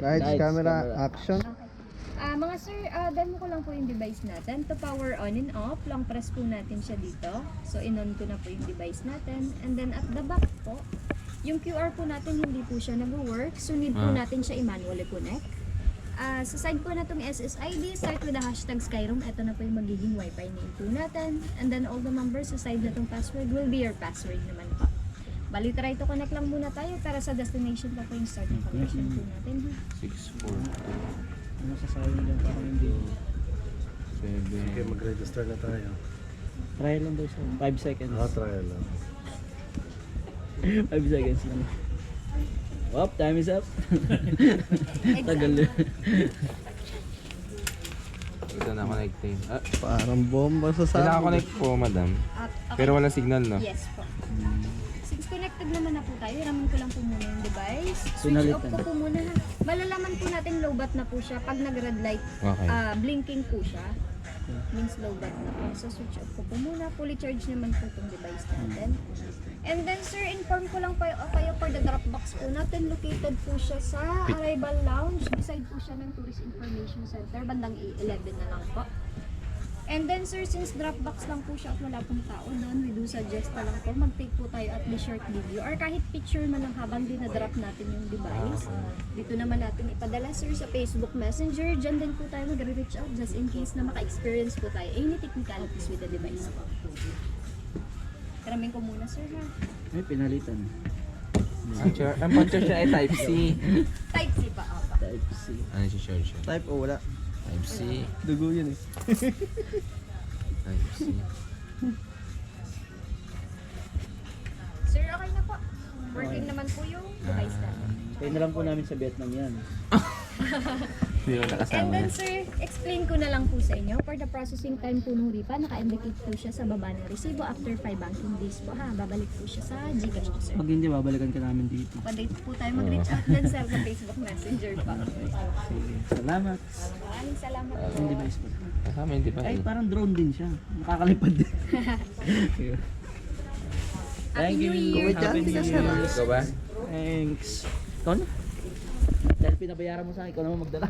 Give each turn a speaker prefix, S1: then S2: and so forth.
S1: Lights, camera, action.
S2: Okay. Mga sir, demo ko lang po yung device natin. To power on and off, long press po natin siya dito. So, in-on ko na po yung device natin. And then, at the back po, yung QR po natin, hindi po siya nag-work. So, need po natin siya i-manually connect. Sa side po na itong SSID, start with the hashtag Skyroom. Ito na po yung magiging Wi-Fi name po natin. And then, all the numbers sa side na itong password will be your password naman po. Bali, try to connect lang muna tayo para sa destination pa po yung start ng connection po natin.
S3: 642.
S4: Ano sasabi nila parang hindi.
S3: 7.
S1: Okay, mag-register na tayo.
S4: Trial lang daw siya. 5 seconds.
S1: Trial lang.
S4: 5 seconds lang. Wop, time is up. Tagal na.
S3: Ito na connecting.
S1: Parang bomba sa sabi.
S3: Naka-connect po, madam.
S2: Okay.
S3: Pero wala signal, no?
S2: Yes po. Since connected naman na po tayo, ramin ko lang po muna yung device. Switch
S4: Pinalitan.
S2: off ko po muna ha. Malalaman po natin low bat na po siya. Pag nag-red light,
S3: Okay.
S2: blinking po siya. Means low bat na po. So switch off ko po muna. Fully charged naman po itong device natin. And then sir, inform ko lang kayo for the Dropbox po natin. Located po siya sa Arrival Lounge. Beside po siya ng Tourist Information Center. Bandang 11 na lang po. And then sir, since Dropbox lang po siya at wala pong tao doon, we do suggest na lang po mag-take po tayo at least short video or kahit picture man lang habang dinadrop natin yung device. Dito naman natin ipadala sir sa Facebook Messenger. Diyan din po tayo mag-reach out just in case na maka-experience po tayo any technicalities with the device po. Karamin ko muna sir ha.
S4: May pinalitan.
S3: Ang puncher siya ay Type C.
S2: Type C pa apa.
S4: Type C.
S3: Ano si charge siya?
S1: Type O, wala.
S3: Type C.
S1: Dugo yun eh.
S3: Type C.
S2: Sir, okay na po. Working naman po yung device natin.
S4: Kaya na lang po namin sa Vietnam yan.
S3: Hindi ko
S2: And
S3: nakasama.
S2: then sir, explain ko na lang po sa inyo. For the processing time po ng refund, naka-indicate po siya sa baba ng resibo after 5 banking days po ha. Babalik po siya sa Gcash po sir.
S4: Pag hindi, babalikan ka namin dito.
S2: Pwede po tayo mag-reach out din sir sa Facebook Messenger pa.
S4: Sige. Salamat.
S2: Maraming salamat po.
S4: Yung device mo.
S3: Kasama hindi pa.
S4: Ay, parang drone din siya. Nakakalipad din.
S2: Happy New Year!
S4: Happy New Year.
S3: Ikaw ba?
S4: Thanks. Ikaw na. Dahil pinabayaran mo sa akin, ikaw naman magdala.